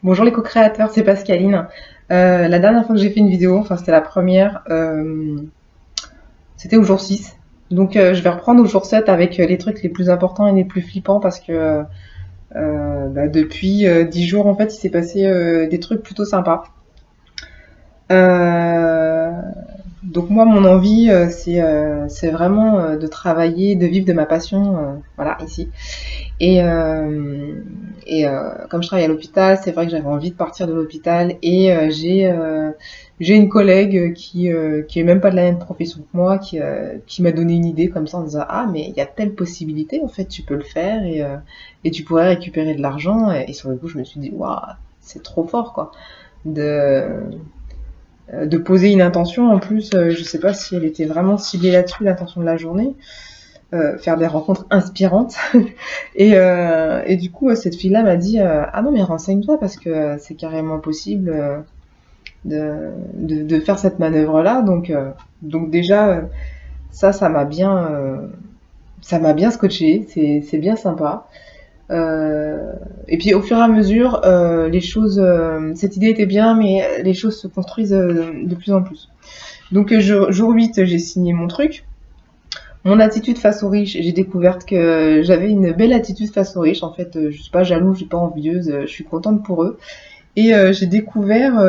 Bonjour les co-créateurs, c'est Pascaline. La dernière fois que j'ai fait une vidéo, enfin c'était la première, c'était au jour 6. Donc je vais reprendre au jour 7 avec les trucs les plus importants et les plus flippants parce que depuis 10 jours en fait il s'est passé des trucs plutôt sympas. Euh, donc moi mon envie c'est vraiment de travailler, de vivre de ma passion, voilà ici. Et, euh, Comme je travaille à l'hôpital, c'est vrai que j'avais envie de partir de l'hôpital et j'ai une collègue qui est même pas de la même profession que moi qui m'a donné une idée comme ça en disant ah mais il y a telle possibilité en fait tu peux le faire et tu pourrais récupérer de l'argent et sur le coup je me suis dit waouh c'est trop fort quoi de de poser une intention en plus je sais pas si elle était vraiment ciblée là-dessus l'intention de la journée faire des rencontres inspirantes. Et du coup, cette fille-là m'a dit ah non, mais renseigne-toi parce que c'est carrément possible de faire cette manœuvre-là. Donc déjà, ça m'a bien scotché. C'est bien sympa. Et puis au fur et à mesure, les choses, cette idée était bien, mais les choses se construisent de plus en plus. Donc jour 8, j'ai signé mon truc. Mon attitude face aux riches, j'ai découvert que j'avais une belle attitude face aux riches. En fait, je suis pas jalouse, je suis pas envieuse, je suis contente pour eux. Et j'ai découvert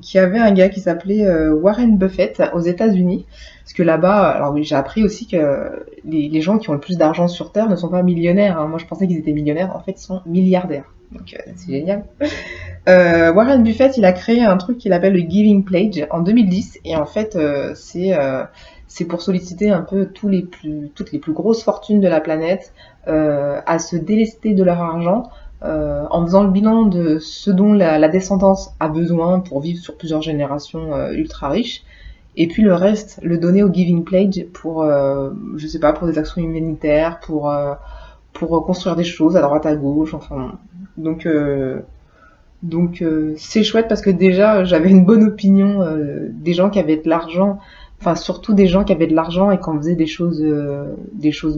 qu'il y avait un gars qui s'appelait Warren Buffett aux États-Unis. Parce que là-bas, alors oui, j'ai appris aussi que les gens qui ont le plus d'argent sur Terre ne sont pas millionnaires, hein. Moi, je pensais qu'ils étaient millionnaires. En fait, ils sont milliardaires. Donc, c'est génial. Warren Buffett, il a créé un truc qu'il appelle le Giving Pledge en 2010. Et en fait, c'est pour solliciter un peu toutes les plus grosses fortunes de la planète à se délester de leur argent en faisant le bilan de ce dont la descendance a besoin pour vivre sur plusieurs générations ultra riches. Et puis le reste, le donner au Giving Pledge pour, je sais pas, pour des actions humanitaires, pour construire des choses à droite à gauche, enfin. Donc, euh, donc c'est chouette parce que déjà j'avais une bonne opinion des gens qui avaient de l'argent, enfin surtout des gens qui avaient de l'argent et qui en faisaient des choses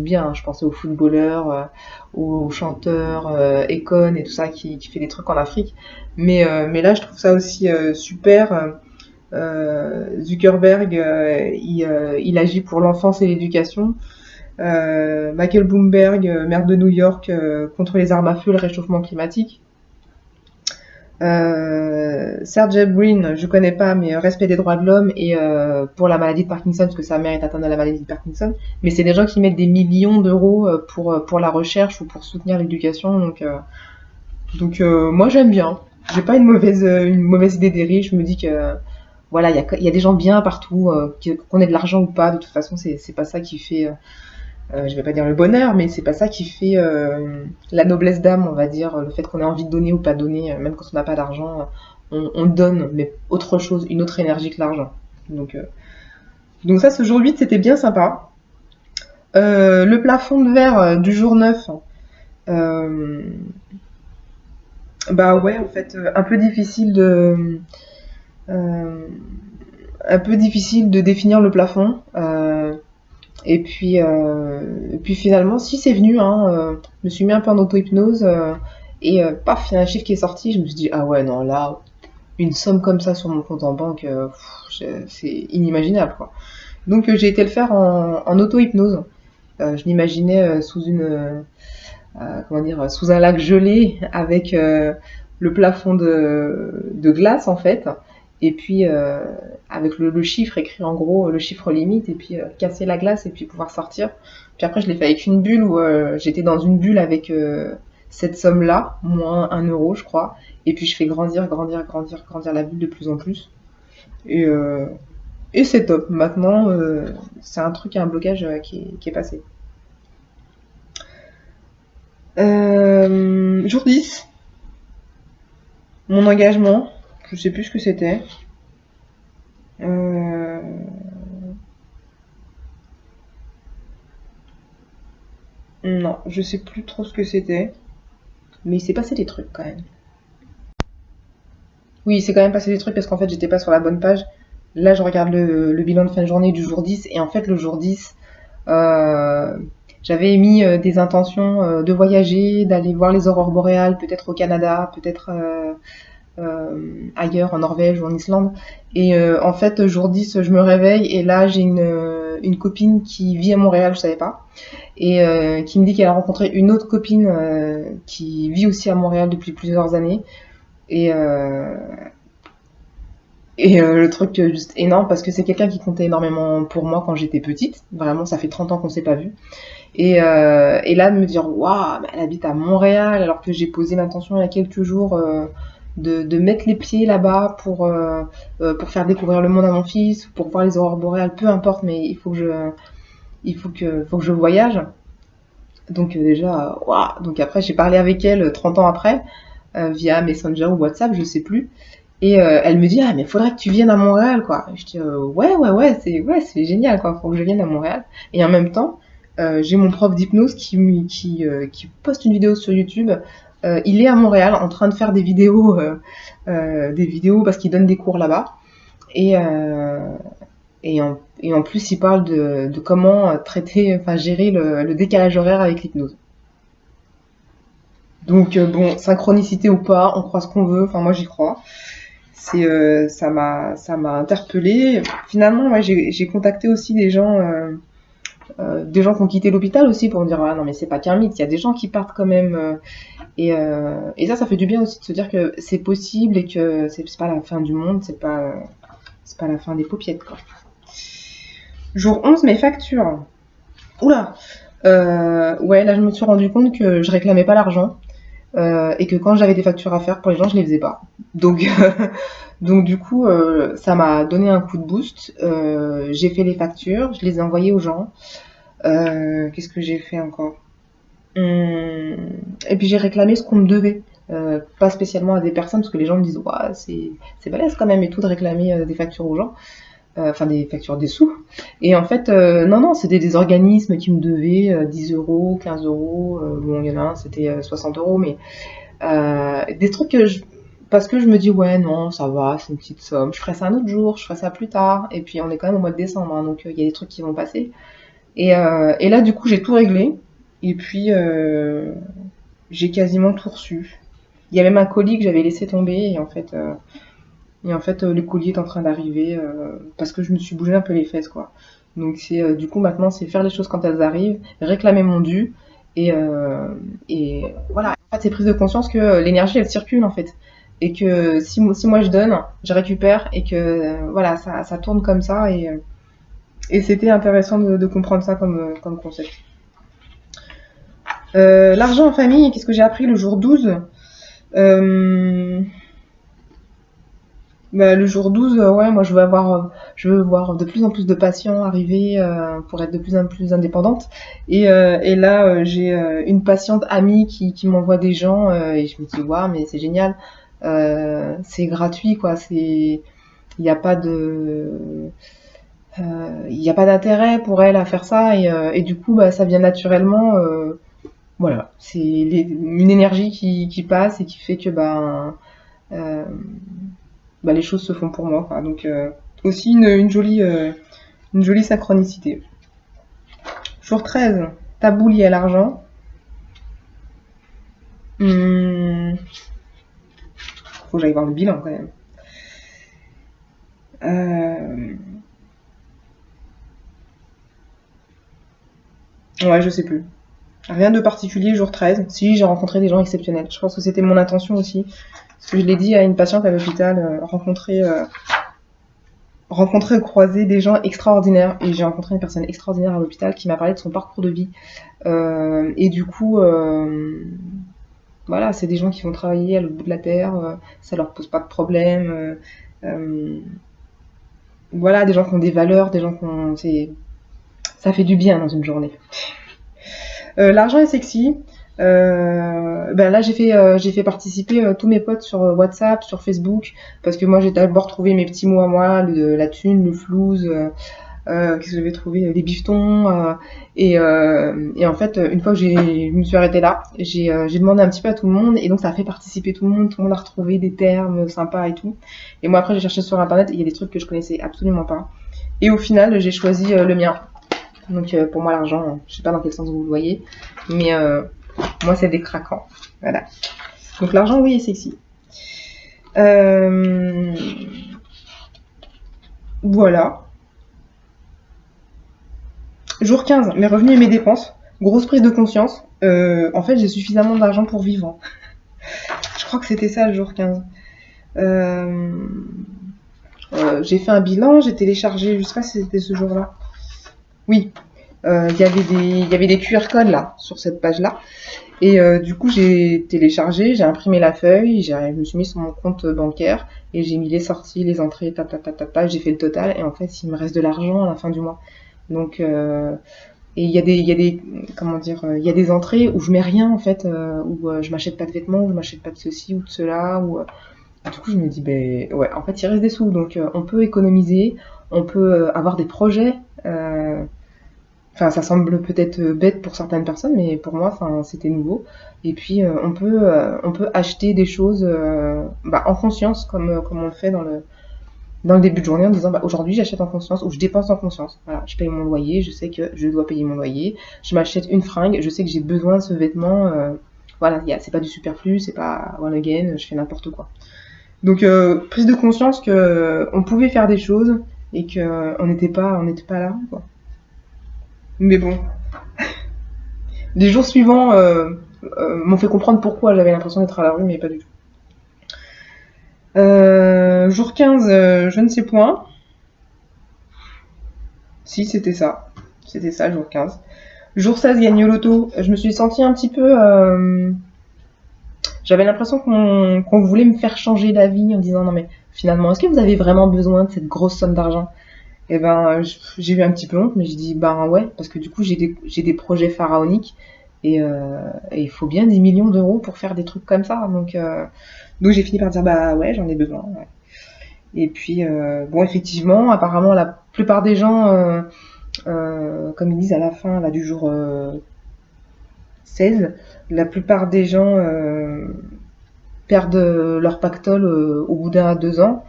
bien. Je pensais aux footballeurs, aux chanteurs, Akon et tout ça qui fait des trucs en Afrique. Mais là je trouve ça aussi super. Zuckerberg, il agit pour l'enfance et l'éducation. Michael Bloomberg, maire de New York, contre les armes à feu, le réchauffement climatique. Sergey Brin, je connais pas, mais respect des droits de l'homme et pour la maladie de Parkinson, parce que sa mère est atteinte de la maladie de Parkinson. Mais c'est des gens qui mettent des millions d'euros pour la recherche ou pour soutenir l'éducation. Moi j'aime bien. J'ai pas une mauvaise idée des riches. Je me dis que voilà, il y a des gens bien partout, qu'on ait de l'argent ou pas. De toute façon, c'est pas ça qui fait je vais pas dire le bonheur, mais c'est pas ça qui fait la noblesse d'âme, on va dire, le fait qu'on ait envie de donner ou pas donner, même quand on n'a pas d'argent, on donne, mais autre chose, une autre énergie que l'argent. Donc, euh, donc ça, ce jour 8, c'était bien sympa. Le plafond de verre du jour 9, euh, bah ouais, en fait, euh, un peu difficile de définir le plafond. Et puis finalement, si c'est venu, hein, je me suis mis un peu en auto-hypnose paf, il y a un chiffre qui est sorti. Je me suis dit, ah ouais, non, là, une somme comme ça sur mon compte en banque, c'est inimaginable, quoi. Donc j'ai été le faire en auto-hypnose. Je m'imaginais comment dire, sous un lac gelé avec le plafond de glace en fait, et puis avec le chiffre écrit en gros, le chiffre limite, et puis casser la glace et puis pouvoir sortir. Puis après je l'ai fait avec une bulle où j'étais dans une bulle avec cette somme-là, moins 1 euro je crois, et puis je fais grandir la bulle de plus en plus. Et, euh, et c'est top. Maintenant, c'est un truc, un blocage qui est passé. Jour 10, mon engagement, je sais plus ce que c'était. Euh, non, je sais plus trop ce que c'était. Mais il s'est passé des trucs quand même. Oui, il s'est quand même passé des trucs parce qu'en fait, j'étais pas sur la bonne page. Là, je regarde le bilan de fin de journée du jour 10. Et en fait, le jour 10, euh, J'avais émis des intentions de voyager, d'aller voir les aurores boréales, peut-être au Canada, peut-être ailleurs, en Norvège ou en Islande. Et en fait, jour 10, je me réveille et là, j'ai une copine qui vit à Montréal, je savais pas, et qui me dit qu'elle a rencontré une autre copine qui vit aussi à Montréal depuis plusieurs années. Et, le truc juste énorme, parce que c'est quelqu'un qui comptait énormément pour moi quand j'étais petite. Vraiment, ça fait 30 ans qu'on s'est pas vu. Et là, de me dire, waouh, elle habite à Montréal, alors que j'ai posé l'intention il y a quelques jours de mettre les pieds là-bas pour faire découvrir le monde à mon fils, pour voir les aurores boréales, peu importe, mais il faut que je voyage. Donc déjà, waouh. Donc après, j'ai parlé avec elle 30 ans après, via Messenger ou WhatsApp, je sais plus. Et elle me dit, ah, mais faudrait que tu viennes à Montréal, quoi. Et je dis, ouais, c'est génial, quoi. Faut que je vienne à Montréal. Et en même temps, j'ai mon prof d'hypnose qui poste une vidéo sur YouTube. Il est à Montréal en train de faire des vidéos parce qu'il donne des cours là-bas. Et en plus, il parle de comment gérer le décalage horaire avec l'hypnose. Donc bon, synchronicité ou pas, on croit ce qu'on veut. Enfin, moi, j'y crois. Ça m'a interpellée. Finalement, ouais, j'ai contacté aussi des gens qui ont quitté l'hôpital aussi pour me dire, ah non, mais c'est pas qu'un mythe, il y a des gens qui partent quand même. Et ça fait du bien aussi de se dire que c'est possible et que c'est pas la fin du monde, c'est pas la fin des paupiettes, quoi. Jour 11, mes factures. Oula. Ouais, là je me suis rendu compte que je réclamais pas l'argent et que quand j'avais des factures à faire pour les gens, je les faisais pas. Donc du coup, ça m'a donné un coup de boost. J'ai fait les factures, je les ai envoyées aux gens. Qu'est-ce que j'ai fait encore? Et puis j'ai réclamé ce qu'on me devait. Pas spécialement à des personnes, parce que les gens me disent, ouais, c'est balèze quand même et tout de réclamer des factures aux gens. Enfin des factures, des sous. Et en fait, non, c'était des organismes qui me devaient 10 euros, 15 euros, bon, il y en a un, c'était 60 euros, mais des trucs parce que je me dis, ouais, non, ça va, c'est une petite somme, je ferai ça un autre jour, je ferai ça plus tard, et puis on est quand même au mois de décembre, hein, donc il y a des trucs qui vont passer. Et là, du coup, j'ai tout réglé, et puis j'ai quasiment tout reçu. Il y a même un colis que j'avais laissé tomber, et en fait, le colis est en train d'arriver parce que je me suis bougé un peu les fesses, quoi. Donc du coup maintenant c'est faire les choses quand elles arrivent, réclamer mon dû et voilà. En fait, c'est prise de conscience que l'énergie elle circule en fait et que si moi je donne, je récupère et que voilà ça tourne comme ça et c'était intéressant de comprendre ça comme concept. L'argent en famille, qu'est-ce que j'ai appris le jour 12? Le jour 12, ouais, moi je veux voir de plus en plus de patients arriver pour être de plus en plus indépendante. Et là, j'ai une patiente amie qui m'envoie des gens et je me dis, waouh, mais c'est génial. C'est gratuit, quoi. Il n'y a pas d'intérêt pour elle à faire ça et du coup, bah, ça vient naturellement. Voilà, c'est une énergie qui passe et qui fait que les choses se font pour moi, quoi. Donc aussi une jolie synchronicité. Jour 13, tabou lié à l'argent. Faut que j'aille voir le bilan quand même. Ouais, je sais plus. Rien de particulier, jour 13. Si, j'ai rencontré des gens exceptionnels. Je pense que c'était mon intention aussi. Parce que je l'ai dit à une patiente à l'hôpital, rencontrer ou croiser des gens extraordinaires. Et j'ai rencontré une personne extraordinaire à l'hôpital qui m'a parlé de son parcours de vie. Et du coup, voilà, c'est des gens qui vont travailler à l'autre bout de la terre. Ça leur pose pas de problème. Voilà, des gens qui ont des valeurs, des gens qui ont... Ça fait du bien dans une journée. L'argent est sexy. Là j'ai fait participer tous mes potes sur WhatsApp, sur Facebook, parce que moi j'ai d'abord trouvé mes petits mots à moi, la thune, le flouze, qu'est-ce que j'avais trouvé, les bifetons, et en fait une fois que je me suis arrêtée là, j'ai demandé un petit peu à tout le monde, et donc ça a fait participer tout le monde a retrouvé des termes sympas et tout, et moi après j'ai cherché sur internet, et il y a des trucs que je connaissais absolument pas, et au final j'ai choisi le mien. Donc pour moi l'argent, je sais pas dans quel sens vous le voyez, mais moi c'est des craquants. Voilà. Donc l'argent oui est sexy. Voilà. Jour 15, mes revenus et mes dépenses. Grosse prise de conscience. En fait j'ai suffisamment d'argent pour vivre. Je crois que c'était ça le jour 15. J'ai fait un bilan, j'ai téléchargé, je sais pas si c'était ce jour-là. Oui, il y avait des QR codes là, sur cette page-là. Et du coup, j'ai téléchargé, j'ai imprimé la feuille, je me suis mis sur mon compte bancaire et j'ai mis les sorties, les entrées, j'ai fait le total. Et en fait, il me reste de l'argent à la fin du mois. Donc, et il y a des, comment dire, il y a des entrées où je mets rien en fait, où je m'achète pas de vêtements, où je m'achète pas de ceci ou de cela, ou du coup, je me dis, ben ouais, en fait, il reste des sous, donc on peut économiser, on peut avoir des projets. Enfin, ça semble peut-être bête pour certaines personnes, mais pour moi, enfin, c'était nouveau. Et puis, on peut acheter des choses en conscience, comme on le fait dans le début de journée, en disant, bah, aujourd'hui, j'achète en conscience, ou je dépense en conscience. Voilà, je paye mon loyer, je sais que je dois payer mon loyer. Je m'achète une fringue, je sais que j'ai besoin de ce vêtement. Voilà, c'est pas du superflu, c'est pas one again, je fais n'importe quoi. Donc prise de conscience que on pouvait faire des choses et que on n'était pas là, quoi. Mais bon, les jours suivants m'ont fait comprendre pourquoi j'avais l'impression d'être à la rue, mais pas du tout. Jour 15, je ne sais point. Si, c'était ça. C'était ça, jour 15. Jour 16, gagné au loto. Je me suis sentie un petit peu... J'avais l'impression qu'on voulait me faire changer d'avis en disant non mais finalement, est-ce que vous avez vraiment besoin de cette grosse somme d'argent? Et ben j'ai eu un petit peu honte, mais j'ai dit ben ouais, parce que du coup j'ai des projets pharaoniques et il faut bien 10 millions d'euros pour faire des trucs comme ça. Donc j'ai fini par dire bah ouais, j'en ai besoin. Ouais. Et puis bon effectivement, apparemment la plupart des gens, comme ils disent à la fin là, du jour 16, la plupart des gens perdent leur pactole au bout d'1 à 2 ans.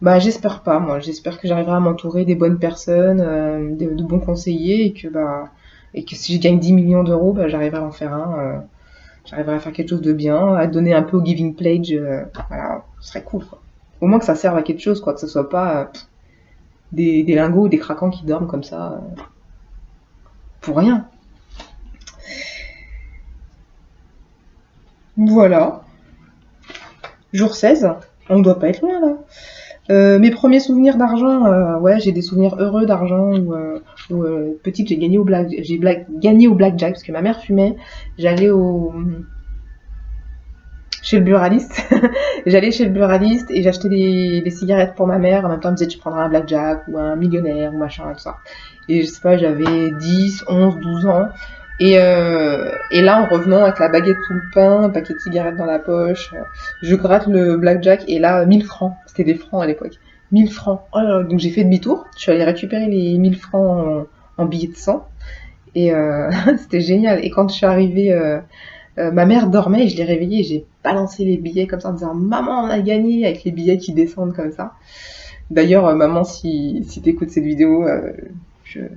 Bah j'espère pas, moi. J'espère que j'arriverai à m'entourer des bonnes personnes, de bons conseillers, et que si je gagne 10 millions d'euros, bah, j'arriverai à en faire un. J'arriverai à faire quelque chose de bien, à donner un peu au Giving Pledge. Voilà, ce serait cool, quoi. Au moins que ça serve à quelque chose, quoi. Que ce soit pas des lingots ou des craquants qui dorment comme ça pour rien. Voilà. Jour 16. On ne doit pas être loin, là. Mes premiers souvenirs d'argent, ouais, j'ai des souvenirs heureux d'argent où petite j'ai gagné gagné au blackjack parce que ma mère fumait. J'allais chez le buraliste, j'allais chez le buraliste et j'achetais des cigarettes pour ma mère. En même temps, elle me disait tu prendras un blackjack ou un millionnaire ou machin et tout ça. Et je sais pas, j'avais 10, 11, 12 ans. Et là, en revenant avec la baguette sous le pain, un paquet de cigarettes dans la poche, je gratte le blackjack et là, 1000 francs. C'était des francs à l'époque. 1000 francs. Oh là là, donc j'ai fait demi-tour. Je suis allée récupérer les 1000 francs en billets de 100. Et c'était génial. Et quand je suis arrivée, ma mère dormait et je l'ai réveillée et j'ai balancé les billets comme ça en disant maman, on a gagné, avec les billets qui descendent comme ça. D'ailleurs, maman, si t'écoutes cette vidéo,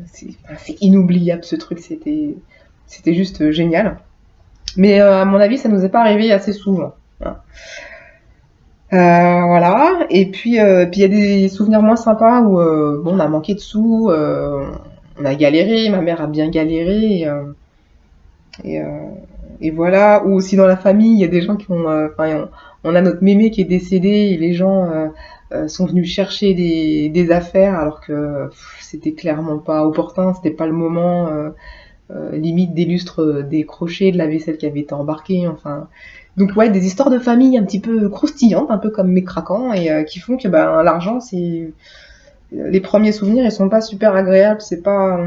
c'est inoubliable ce truc. C'était juste génial. Mais à mon avis, ça nous est pas arrivé assez souvent. Hein. Voilà. Et puis il y a des souvenirs moins sympas où bon, on a manqué de sous, on a galéré, ma mère a bien galéré. Et voilà. Ou aussi dans la famille, il y a des gens qui ont... on a notre mémé qui est décédé et les gens sont venus chercher des affaires alors que c'était clairement pas opportun, c'était pas le moment... limite des lustres décrochés, de la vaisselle qui avait été embarquée, enfin. Donc ouais, des histoires de famille un petit peu croustillantes, un peu comme mes craquants, et qui font que ben l'argent, c'est les premiers souvenirs, ils sont pas super agréables, c'est pas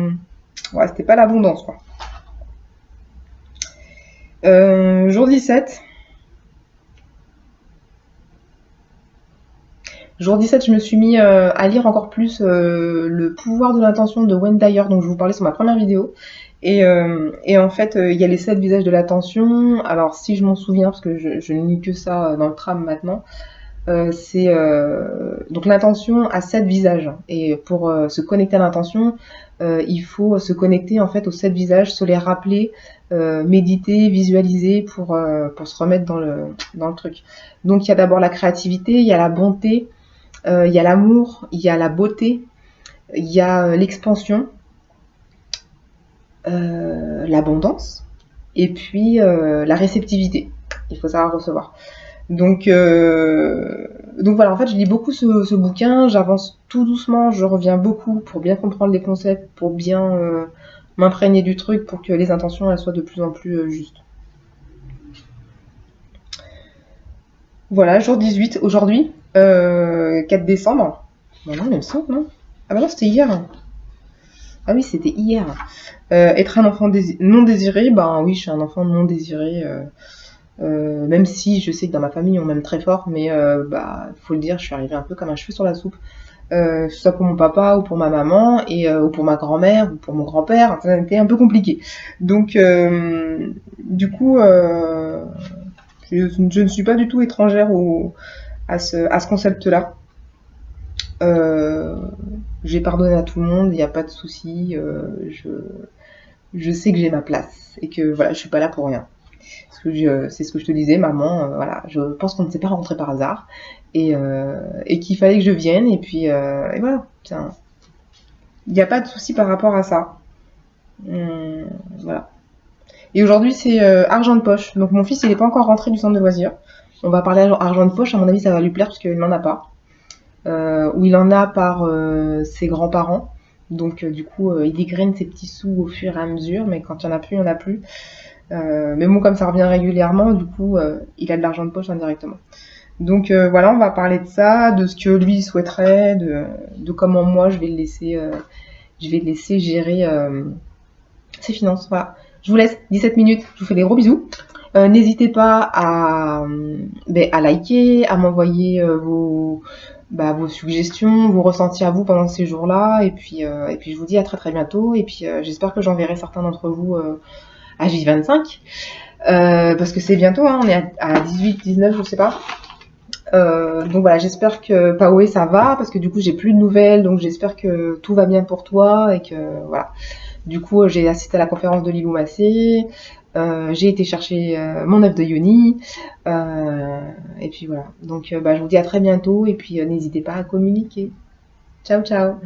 ouais, c'était pas l'abondance quoi. Jour 17. Jour 17, je me suis mis à lire encore plus Le pouvoir de l'intention de Wayne Dyer, dont je vous parlais sur ma première vidéo. Et en fait, il y a les 7 visages de l'attention. Alors, si je m'en souviens, parce que je ne lis que ça dans le tram maintenant, Donc l'intention a 7 visages. Et pour se connecter à l'intention, il faut se connecter en fait aux 7 visages, se les rappeler, méditer, visualiser pour se remettre dans le truc. Donc il y a d'abord la créativité, il y a la bonté, il y a l'amour, il y a la beauté, il y a l'expansion, l'abondance, et puis la réceptivité. Il faut savoir recevoir. Donc voilà, en fait, je lis beaucoup ce bouquin, j'avance tout doucement, je reviens beaucoup pour bien comprendre les concepts, pour bien m'imprégner du truc, pour que les intentions elles soient de plus en plus justes. Voilà, jour 18, aujourd'hui, 4 décembre. Voilà, il me semble, non? Ah bah non, c'était hier. Ah oui, c'était hier. Être un enfant non désiré, ben oui, je suis un enfant non désiré. Même si je sais que dans ma famille on m'aime très fort, mais bah faut le dire, je suis arrivée un peu comme un cheveu sur la soupe, que ce soit pour mon papa ou pour ma maman ou pour ma grand-mère ou pour mon grand-père, ça a été un peu compliqué. Donc du coup, je ne suis pas du tout étrangère à ce concept-là. J'ai pardonné à tout le monde, il n'y a pas de souci. Je sais que j'ai ma place et que voilà, je suis pas là pour rien. C'est ce que je te disais, maman, voilà, je pense qu'on ne s'est pas rencontrés par hasard et qu'il fallait que je vienne et puis et voilà, il n'y a pas de souci par rapport à ça. Voilà. Et aujourd'hui c'est argent de poche, donc mon fils il n'est pas encore rentré du centre de loisirs. On va parler argent de poche, à mon avis ça va lui plaire parce qu'il n'en a pas, ou il en a par ses grands-parents. Donc du coup il dégraine ses petits sous au fur et à mesure, mais quand il n'y en a plus, il n'y en a plus. Mais bon, comme ça revient régulièrement, du coup, il a de l'argent de poche indirectement. Donc voilà, on va parler de ça, de ce que lui souhaiterait, de comment moi je vais le laisser gérer ses finances. Voilà. Je vous laisse 17 minutes, je vous fais des gros bisous. N'hésitez pas à liker, à m'envoyer vos suggestions, vos ressentis à vous pendant ces jours-là. Et puis je vous dis à très très bientôt. Et puis j'espère que j'enverrai certains d'entre vous à J25, parce que c'est bientôt, hein, on est à 18, 19, je sais pas. Donc voilà, j'espère que Paoé ça va, parce que du coup j'ai plus de nouvelles, donc j'espère que tout va bien pour toi et que voilà. Du coup j'ai assisté à la conférence de Lilou Massé, j'ai été chercher mon œuf de Yoni, et puis voilà. Donc je vous dis à très bientôt et puis n'hésitez pas à communiquer. Ciao ciao.